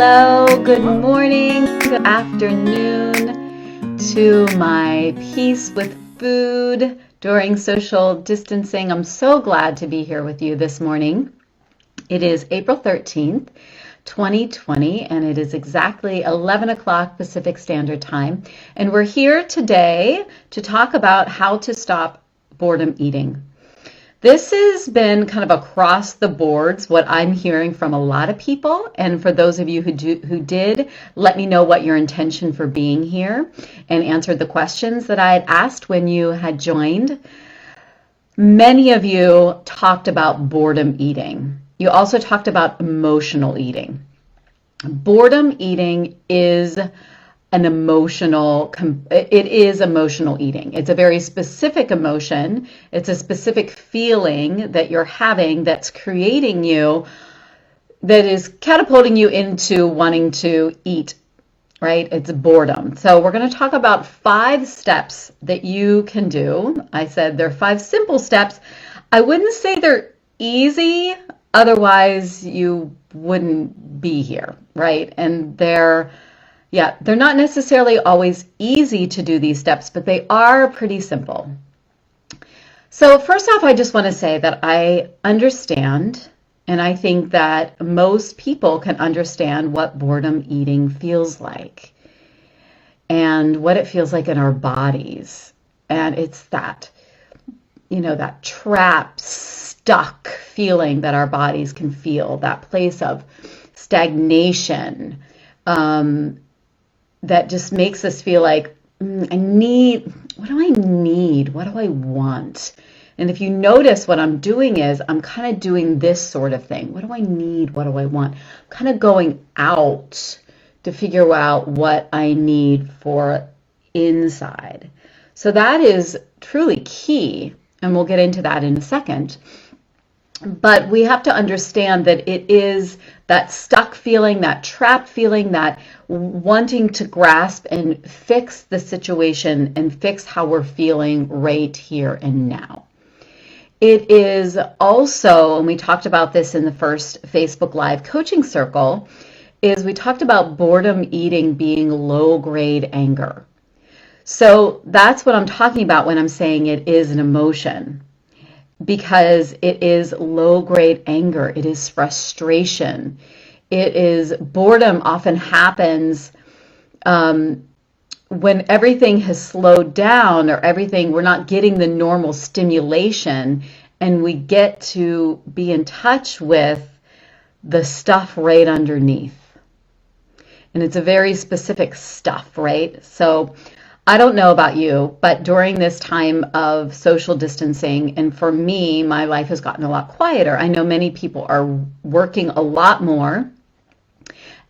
Hello, good morning, good afternoon to my Peace with Food during social distancing. I'm so glad to be here with you this morning. It is April 13th, 2020, and it is exactly 11 o'clock Pacific Standard Time. And we're here today to talk about how to stop boredom eating. This has been kind of across the boards what I'm hearing from a lot of people. And for those of you who did, let me know what your intention for being here and answered the questions that I had asked when you had joined. Many of you talked about boredom eating. You also talked about emotional eating. Boredom eating is emotional eating. It's a very specific emotion. It's a specific feeling that you're having that's creating you, that is catapulting you into wanting to eat, right? It's boredom. So we're going to talk about 5 steps that you can do. I said they're 5 simple steps. I wouldn't say they're easy, otherwise you wouldn't be here, right? And they're not necessarily always easy to do these steps, but they are pretty simple. So first off, I just want to say that I understand, and I think that most people can understand what boredom eating feels like and what it feels like in our bodies. And it's that, that trapped, stuck feeling that our bodies can feel, that place of stagnation, that just makes us feel like, what do I need? What do I want? And if you notice, what I'm doing is I'm kind of doing this sort of thing. What do I need? What do I want? I'm kind of going out to figure out what I need for inside. So that is truly key, and we'll get into that in a second. But we have to understand that it is that stuck feeling, that trapped feeling, that wanting to grasp and fix the situation and fix how we're feeling right here and now. It is also, and we talked about this in the first Facebook Live coaching circle, is we talked about boredom eating being low-grade anger. So that's what I'm talking about when I'm saying it is an emotion. Because it is low-grade anger, it is frustration, it is boredom. Often happens when everything has slowed down, or we're not getting the normal stimulation, and we get to be in touch with the stuff right underneath. And it's a very specific stuff, right? So I don't know about you, but during this time of social distancing, and for me, my life has gotten a lot quieter. I know many people are working a lot more.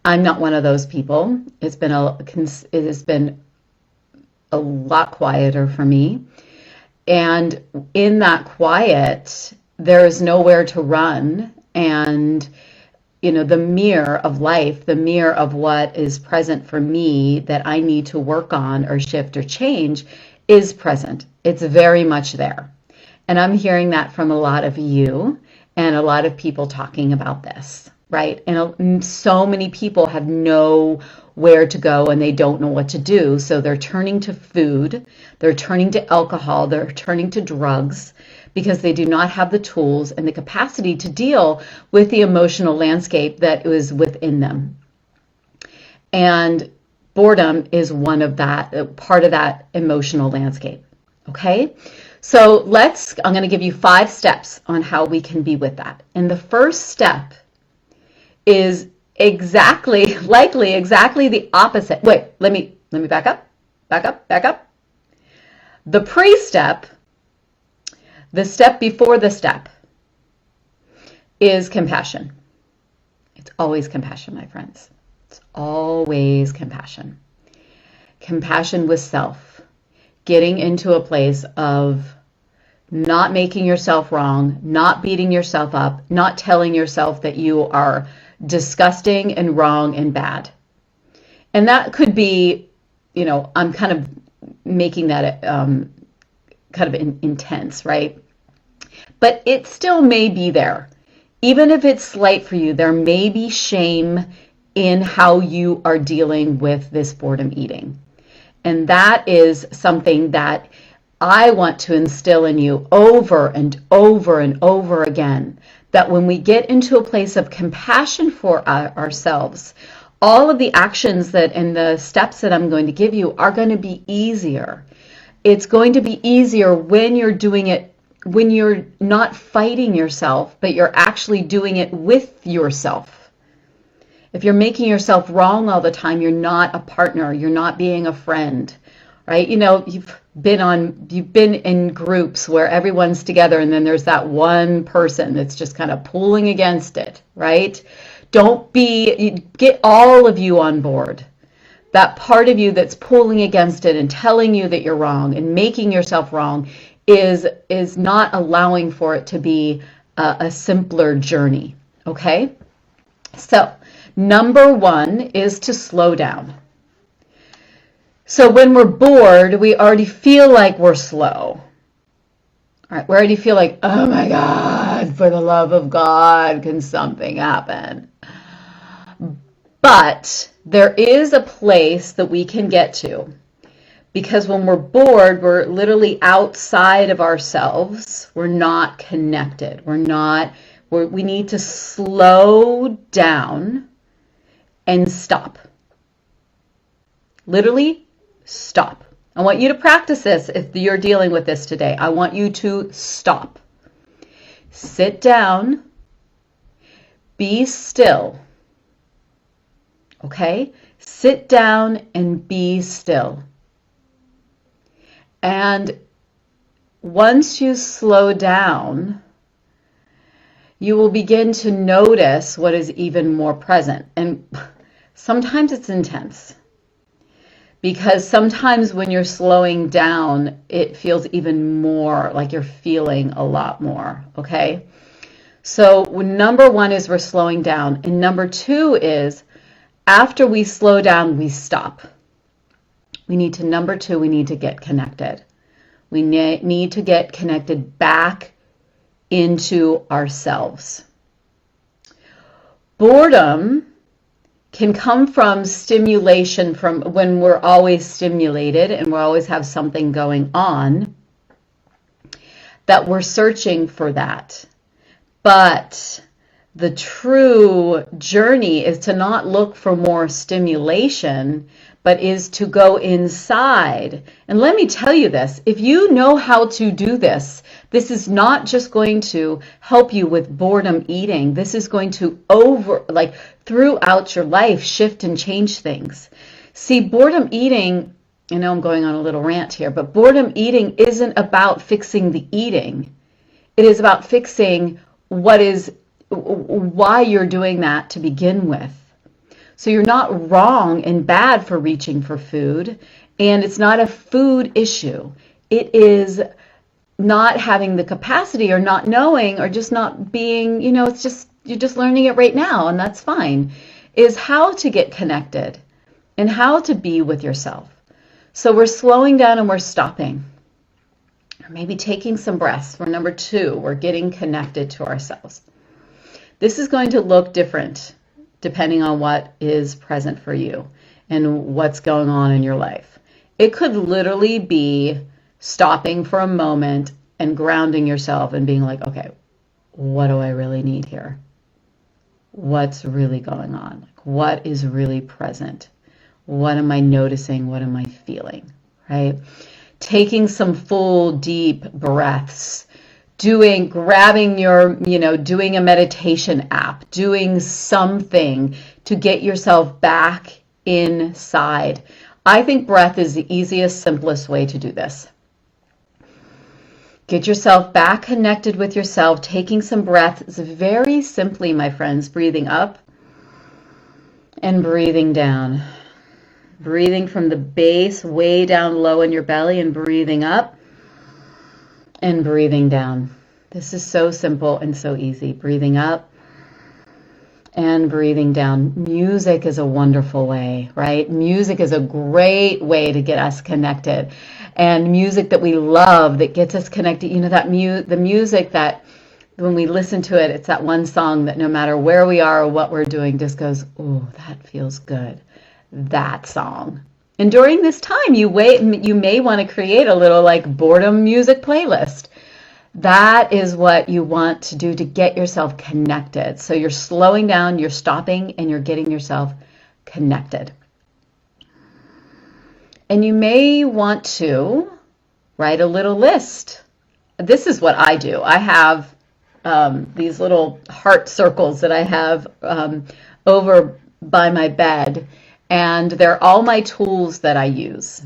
I'm not one of those people. It has been a lot quieter for me. And in that quiet, there is nowhere to run. And the mirror of life, the mirror of what is present for me that I need to work on or shift or change is present. It's very much there. And I'm hearing that from a lot of you and a lot of people talking about this, right? And so many people have nowhere to go and they don't know what to do. So they're turning to food, they're turning to alcohol, they're turning to drugs, because they do not have the tools and the capacity to deal with the emotional landscape that is within them. And boredom is one of that, part of that emotional landscape. Okay? So I'm going to give you 5 steps on how we can be with that. And the first step is likely exactly the opposite. Wait, let me back up. The pre-step, the step before the step, is compassion. It's always compassion, my friends. It's always compassion. Compassion with self. Getting into a place of not making yourself wrong, not beating yourself up, not telling yourself that you are disgusting and wrong and bad. And that could be, I'm kind of making that intense, right? But it still may be there. Even if it's slight for you, there may be shame in how you are dealing with this boredom eating. And that is something that I want to instill in you over and over and over again, that when we get into a place of compassion for ourselves, all of the actions that and the steps that I'm going to give you are going to be easier. It's going to be easier when you're doing it, when you're not fighting yourself, but you're actually doing it with yourself. If you're making yourself wrong all the time, you're not a partner, you're not being a friend, right? You know, you've been in groups where everyone's together and then there's that one person that's just kind of pulling against it, right? Get all of you on board. That part of you that's pulling against it and telling you that you're wrong and making yourself wrong is not allowing for it to be a simpler journey, okay? So, number one is to slow down. So when we're bored, we already feel like we're slow. All right, we already feel like, oh my God, for the love of God, can something happen? But there is a place that we can get to, because when we're bored, we're literally outside of ourselves. We're not connected. We need to slow down and stop. Literally stop. I want you to practice this if you're dealing with this today. I want you to stop. Sit down. Be still. Okay? Sit down and be still. And once you slow down, you will begin to notice what is even more present. And sometimes it's intense. Because sometimes when you're slowing down, it feels even more like you're feeling a lot more, okay? So number one is we're slowing down. And number two is after we slow down, we stop. Number two, we need to get connected. We need to get connected back into ourselves. Boredom can come from stimulation, from when we're always stimulated and we always have something going on, that we're searching for that. But the true journey is to not look for more stimulation, but is to go inside. And let me tell you this, if you know how to do this, this is not just going to help you with boredom eating. This is going to throughout your life, shift and change things. See, boredom eating, I know I'm going on a little rant here, but boredom eating isn't about fixing the eating. It is about fixing why you're doing that to begin with. So you're not wrong and bad for reaching for food, and it's not a food issue. It is not having the capacity or not knowing or just not being, it's just, you're just learning it right now, and that's fine, is how to get connected and how to be with yourself. So we're slowing down and we're stopping. Or maybe taking some breaths. For number two, we're getting connected to ourselves. This is going to look different depending on what is present for you and what's going on in your life. It could literally be stopping for a moment and grounding yourself and being like, okay, what do I really need here? What's really going on? What is really present? What am I noticing? What am I feeling? Right? Taking some full deep breaths, grabbing doing a meditation app, doing something to get yourself back inside. I think breath is the easiest, simplest way to do this. Get yourself back connected with yourself, taking some breaths very simply, my friends, breathing up and breathing down. Breathing from the base way down low in your belly and breathing up and breathing down. This is so simple and so easy. Breathing up and breathing down. Music is a wonderful way, right? Music is a great way to get us connected. And music that we love, that gets us connected, the music that when we listen to it, it's that one song that no matter where we are or what we're doing, just goes, oh, that feels good. That song. And during this time, you may want to create a little like boredom music playlist. That is what you want to do to get yourself connected. So you're slowing down, you're stopping, and you're getting yourself connected. And you may want to write a little list. This is what I do. I have these little heart circles that I have over by my bed, and they're all my tools that I use.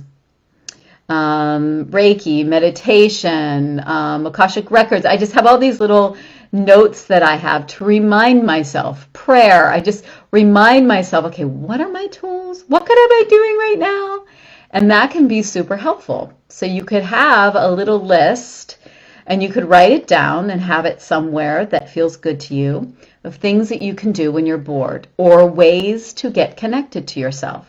Reiki, meditation, Akashic Records. I just have all these little notes that I have to remind myself. Prayer. I just remind myself, okay, what are my tools? What could I be doing right now? And that can be super helpful. So you could have a little list and you could write it down and have it somewhere that feels good to you of things that you can do when you're bored or ways to get connected to yourself.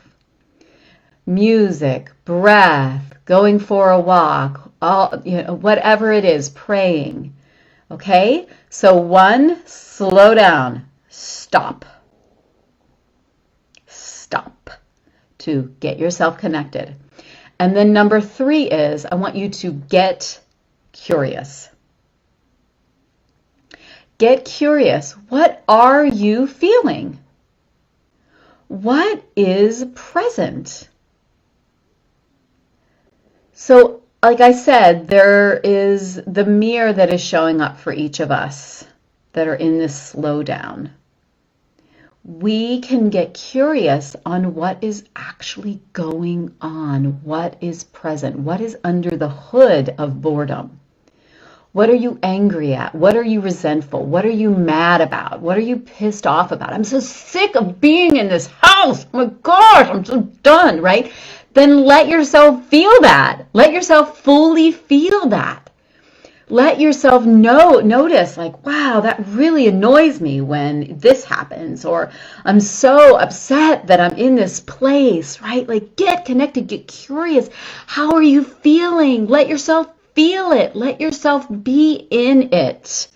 Music, breath, going for a walk, whatever it is, praying. Okay? So 1, slow down, stop. Stop to get yourself connected. And then number 3 is I want you to get curious. Get curious. What are you feeling? What is present? So, like I said, there is the mirror that is showing up for each of us that are in this slowdown. We can get curious on what is actually going on, what is present, what is under the hood of boredom. What are you angry at? What are you resentful? What are you mad about? What are you pissed off about? I'm so sick of being in this house. Oh my gosh, I'm so done, right? Then let yourself feel that. Let yourself fully feel that. Let yourself notice like, wow, that really annoys me when this happens, or I'm so upset that I'm in this place, right? Like get connected, get curious. How are you feeling? Let yourself feel it. Let yourself be in it.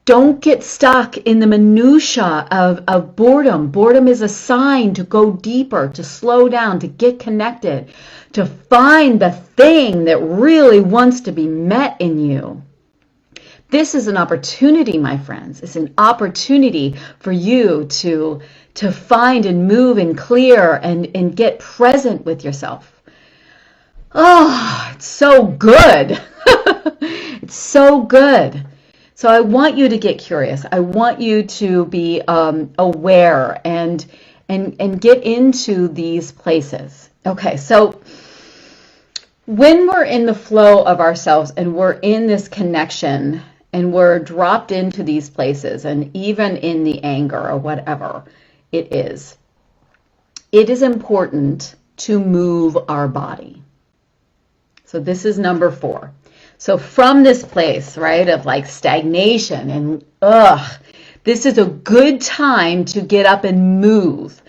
Don't get stuck in the minutia of boredom. Boredom is a sign to go deeper, to slow down, to get connected, to find the thing that really wants to be met in you. This is an opportunity, my friends. It's an opportunity for you to find and move and clear and get present with yourself. Oh, it's so good. It's so good. So I want you to get curious. I want you to be aware and get into these places. Okay, so when we're in the flow of ourselves and we're in this connection and we're dropped into these places and even in the anger or whatever it is important to move our body. So this is number 4. So from this place, right, of like stagnation and this is a good time to get up and move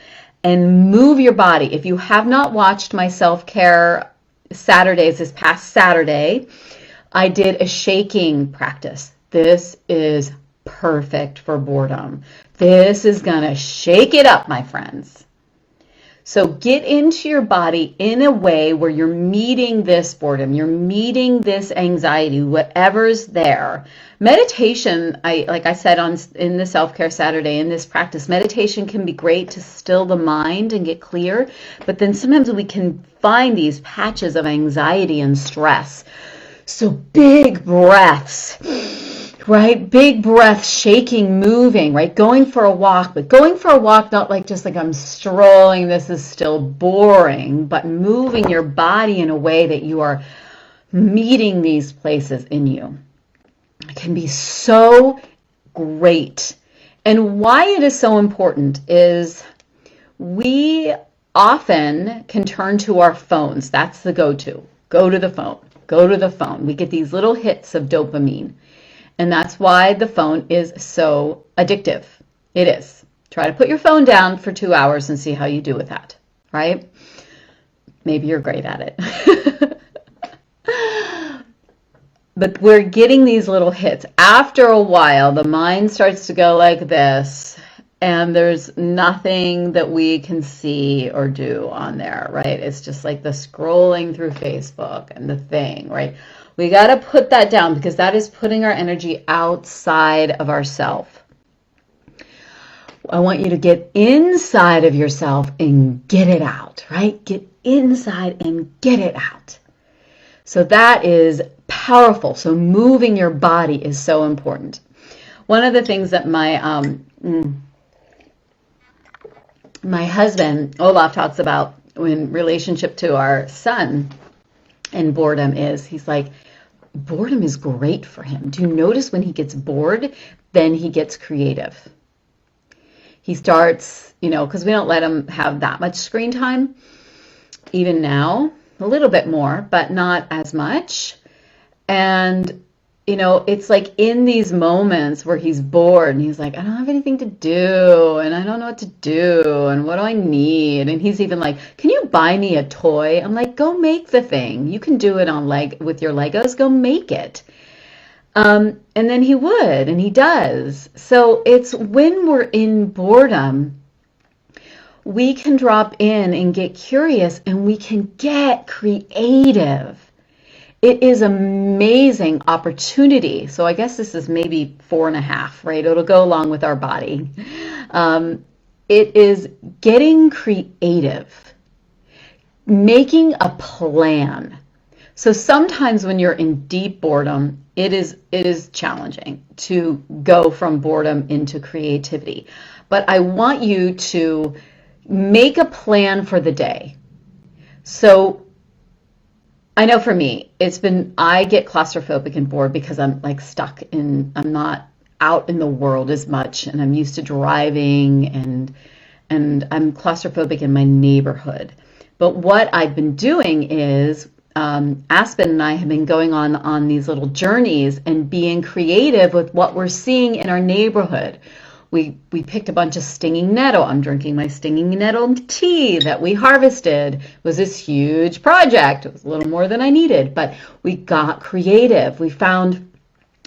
your body. If you have not watched my self-care Saturdays, this past Saturday, I did a shaking practice. This is perfect for boredom. This is gonna shake it up, my friends. So get into your body in a way where you're meeting this boredom, you're meeting this anxiety, whatever's there. Meditation, like I said in the Self-Care Saturday, in this practice, meditation can be great to still the mind and get clear, but then sometimes we can find these patches of anxiety and stress. So big breaths. Right? Big breath, shaking, moving, right? Going for a walk, but going for a walk, not like just like I'm strolling, this is still boring, but moving your body in a way that you are meeting these places in you. It can be so great. And why it is so important is we often can turn to our phones. That's the go-to. Go to the phone. Go to the phone. We get these little hits of dopamine. And that's why the phone is so addictive. It is. Try to put your phone down for 2 hours and see how you do with that, right? Maybe you're great at it. But we're getting these little hits. After a while, the mind starts to go like this, and there's nothing that we can see or do on there, right? It's just like the scrolling through Facebook and the thing, right? We got to put that down because that is putting our energy outside of ourself. I want you to get inside of yourself and get it out, right? Get inside and get it out. So that is powerful. So moving your body is so important. One of the things that my husband, Olaf, talks about in relationship to our son and boredom is, he's like, boredom is great for him. Do you notice when he gets bored, then he gets creative? He starts, because we don't let him have that much screen time, even now, a little bit more, but not as much. And it's like in these moments where he's bored and he's like, I don't have anything to do and I don't know what to do and what do I need? And he's even like, can you buy me a toy? I'm like, go make the thing. You can do it with your Legos, go make it. And then he would, and he does. So it's when we're in boredom, we can drop in and get curious and we can get creative. It is amazing opportunity. So I guess this is maybe 4.5, right? It'll go along with our body. It is getting creative, making a plan. So sometimes when you're in deep boredom, it is challenging to go from boredom into creativity. But I want you to make a plan for the day. So I know for me, I get claustrophobic and bored because I'm like I'm not out in the world as much, and I'm used to driving, and I'm claustrophobic in my neighborhood. But what I've been doing is, Aspen and I have been going on these little journeys and being creative with what we're seeing in our neighborhood. We picked a bunch of stinging nettle. I'm drinking my stinging nettle tea that we harvested. It was this huge project. It was a little more than I needed, but we got creative. We found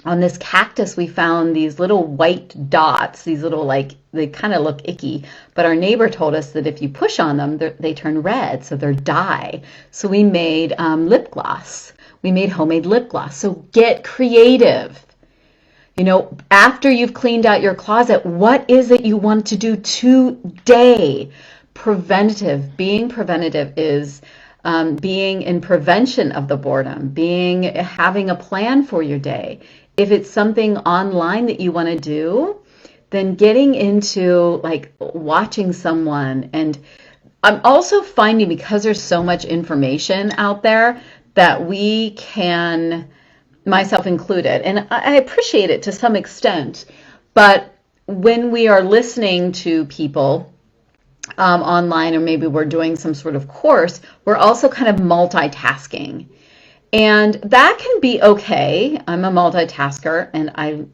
on this cactus, we found these little white dots, these little, they kind of look icky, but our neighbor told us that if you push on them, they turn red, so they're dye. So we made lip gloss. We made homemade lip gloss. So get creative. After you've cleaned out your closet, what is it you want to do today? Preventative. Being preventative is being in prevention of the boredom, having a plan for your day. If it's something online that you want to do, then getting into watching someone. And I'm also finding, because there's so much information out there, that we can, myself included, and I appreciate it to some extent, but when we are listening to people online, or maybe we're doing some sort of course, we're also kind of multitasking. And that can be okay. I'm a multitasker, and I'm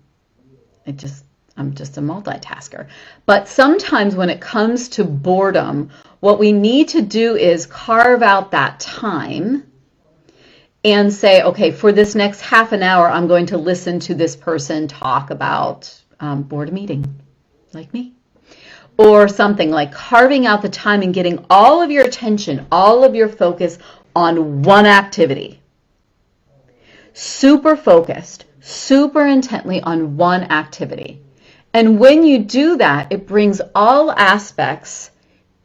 just a multitasker. But sometimes when it comes to boredom, what we need to do is carve out that time and say, okay, for this next half an hour, I'm going to listen to this person talk about boredom eating, like me. Or something like carving out the time and getting all of your attention, all of your focus on one activity. Super focused, super intently on one activity. And when you do that, it brings all aspects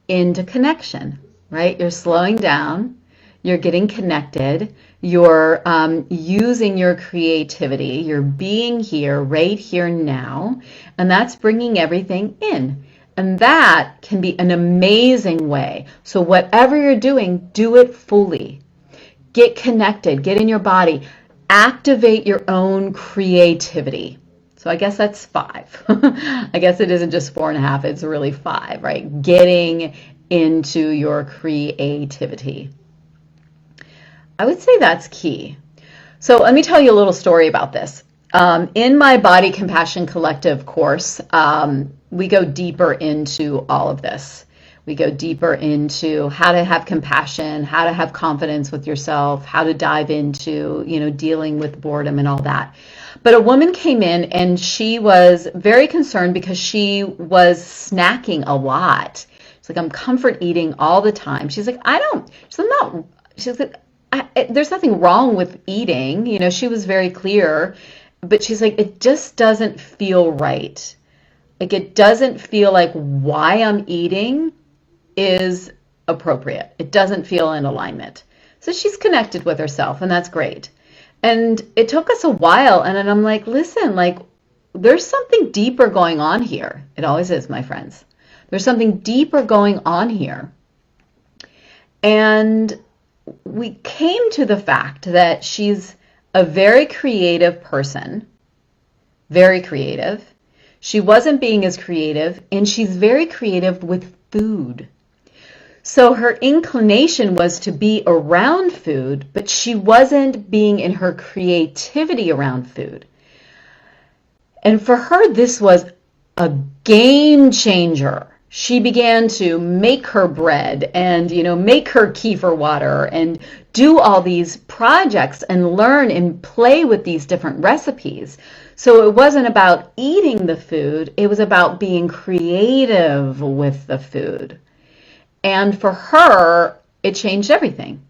into connection, right? You're slowing down, you're getting connected, you're using your creativity, you're being here, right here now, and that's bringing everything in. And that can be an amazing way. So whatever you're doing, do it fully. Get connected, get in your body, activate your own creativity. So I guess that's 5. I guess it isn't just 4.5, it's really 5, right? Getting into your creativity. I would say that's key. So let me tell you a little story about this. In my Body Compassion Collective course, we go deeper into all of this. We go deeper into how to have compassion, how to have confidence with yourself, how to dive into, dealing with boredom and all that. But a woman came in and she was very concerned because she was snacking a lot. She's like, I'm comfort eating all the time. She's like, she's like, there's nothing wrong with eating. She was very clear, but she's like, it just doesn't feel right. Like, it doesn't feel like why I'm eating is appropriate. It doesn't feel in alignment. So she's connected with herself, and that's great. And it took us a while, and then I'm like, listen, like, there's something deeper going on here. It always is, my friends. There's something deeper going on here. And we came to the fact that she's a very creative person, very creative. She wasn't being as creative, and she's very creative with food. So her inclination was to be around food, but she wasn't being in her creativity around food. And for her, this was a game changer. She began to make her bread and, make her kefir water and do all these projects and learn and play with these different recipes. So it wasn't about eating the food, it was about being creative with the food. And for her, it changed everything.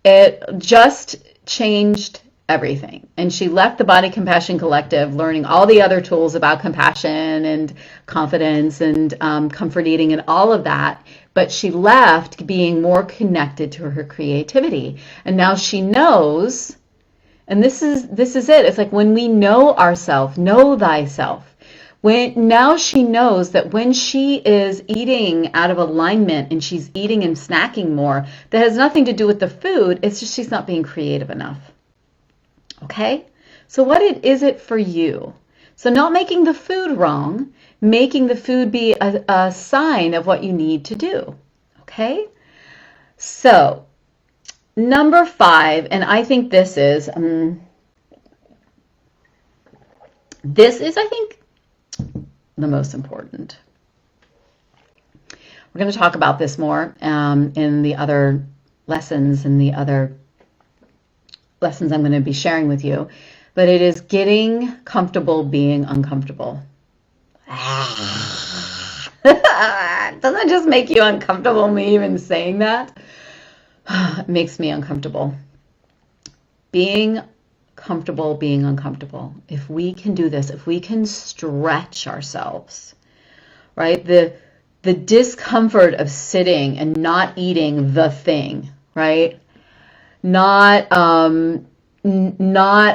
It just changed everything. And she left the Body Compassion Collective learning all the other tools about compassion and confidence and comfort eating and all of that. But she left being more connected to her creativity. And now she knows, and this is it. It's like when we know ourselves, know thyself. Now she knows that when she is eating out of alignment and she's eating and snacking more, that has nothing to do with the food. It's just she's not being creative enough. Okay? So what is it for you? So not making the food wrong, making the food be a sign of what you need to do. Okay? So number 5, and I think this is, I think, the most important. We're going to talk about this more in the other lessons and the other lessons I'm going to be sharing with you, but it is getting comfortable being uncomfortable. Doesn't it just make you uncomfortable, me even saying that? It makes me uncomfortable. Being comfortable being uncomfortable. If we can do this, if we can stretch ourselves, right? The discomfort of sitting and not eating the thing, right? Not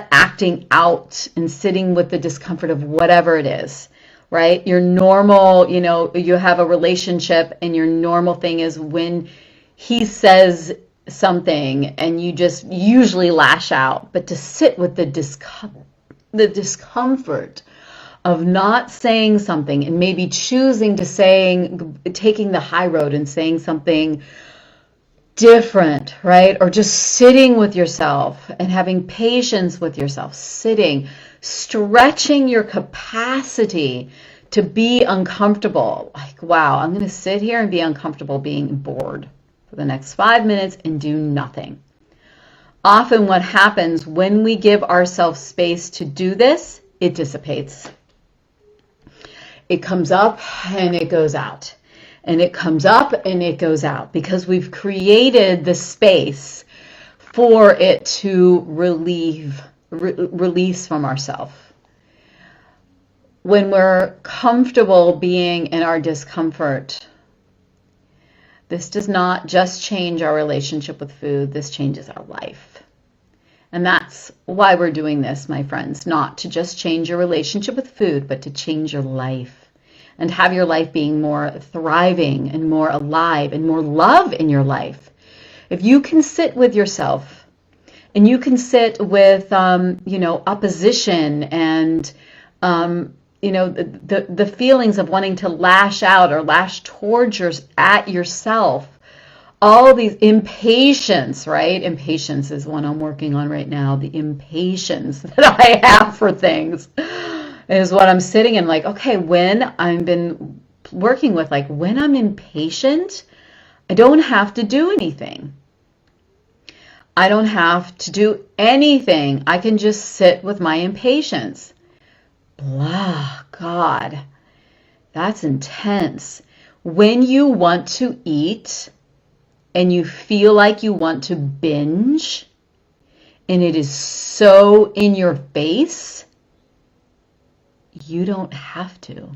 acting out and sitting with the discomfort of whatever it is, right? Your normal, you have a relationship and your normal thing is when he says something and you just usually lash out, but to sit with the discomfort of not saying something and maybe choosing to taking the high road and saying something different, right? Or just sitting with yourself and having patience with yourself, stretching your capacity to be uncomfortable. Like, wow, I'm going to sit here and be uncomfortable being bored for the next 5 minutes and do nothing. Often what happens when we give ourselves space to do this, it dissipates. It comes up and it goes out. And it comes up and it goes out because we've created the space for it to release from ourselves. When we're comfortable being in our discomfort, this does not just change our relationship with food, this changes our life. And that's why we're doing this, my friends, not to just change your relationship with food, but to change your life and have your life being more thriving and more alive and more love in your life. If you can sit with yourself and you can sit with, opposition and, the feelings of wanting to lash out or lash towards at yourself, all these impatience, right? Impatience is one I'm working on right now. The impatience that I have for things is what I'm sitting in, like, okay, when I've been working with, like when I'm impatient, I don't have to do anything. I don't have to do anything. I can just sit with my impatience. Blah, God, that's intense. When you want to eat and you feel like you want to binge and it is so in your face, you don't have to.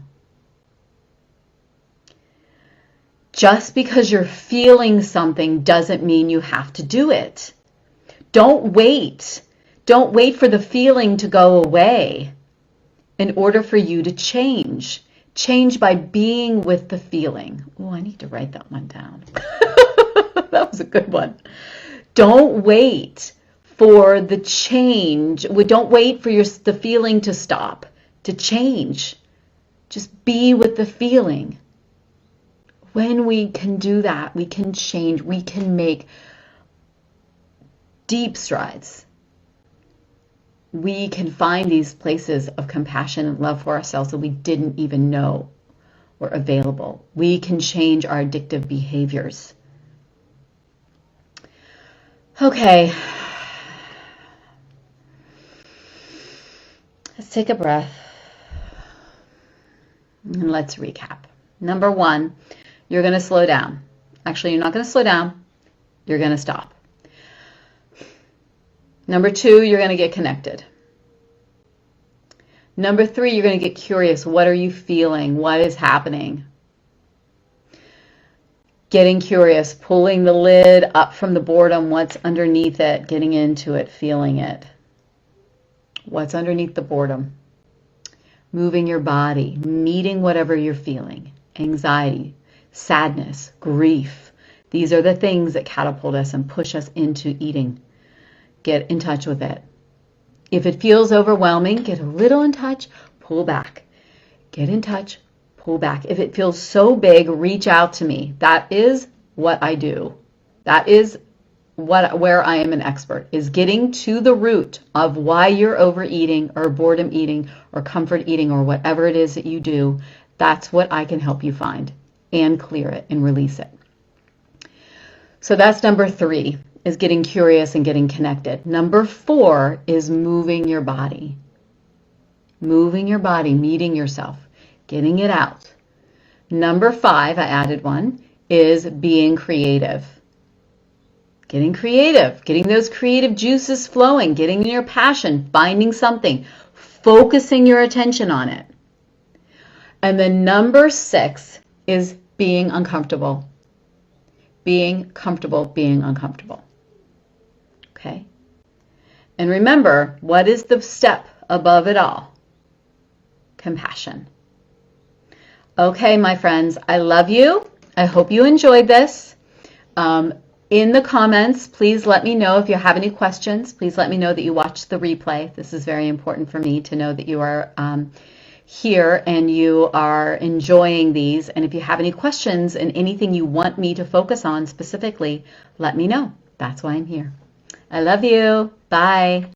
Just because you're feeling something doesn't mean you have to do it. Don't wait. Don't wait for the feeling to go away in order for you to change. Change by being with the feeling. Oh, I need to write that one down. That was a good one. Don't wait for the change. Don't wait for the feeling to stop, to change. Just be with the feeling. When we can do that, we can change. We can make deep strides. We can find these places of compassion and love for ourselves that we didn't even know were available. We can change our addictive behaviors. Okay. Let's take a breath. And let's recap. Number 1, you're going to slow down. Actually, you're not going to slow down. You're going to stop. Number 2, you're going to get connected. Number 3, you're going to get curious. What are you feeling? What is happening? Getting curious, pulling the lid up from the boredom, what's underneath it, getting into it, feeling it. What's underneath the boredom? Moving your body, meeting whatever you're feeling. Anxiety, sadness, grief. These are the things that catapult us and push us into eating. Get in touch with it. If it feels overwhelming, get a little in touch, pull back. Get in touch, pull back. If it feels so big, reach out to me. That is what I do. That is where I am an expert, is getting to the root of why you're overeating or boredom eating or comfort eating or whatever it is that you do. That's what I can help you find and clear it and release it. So that's number 3, is getting curious and getting connected. Number 4 is moving your body. Moving your body, meeting yourself, getting it out. Number 5, I added one, is being creative. Getting creative, getting those creative juices flowing, getting your passion, finding something, focusing your attention on it. And then number 6 is being uncomfortable. Being comfortable, being uncomfortable. Okay? And remember, what is the step above it all? Compassion. Okay, my friends, I love you. I hope you enjoyed this. In the comments, please let me know if you have any questions. Please let me know that you watched the replay. This is very important for me to know that you are here and you are enjoying these. And if you have any questions and anything you want me to focus on specifically, let me know. That's why I'm here. I love you. Bye.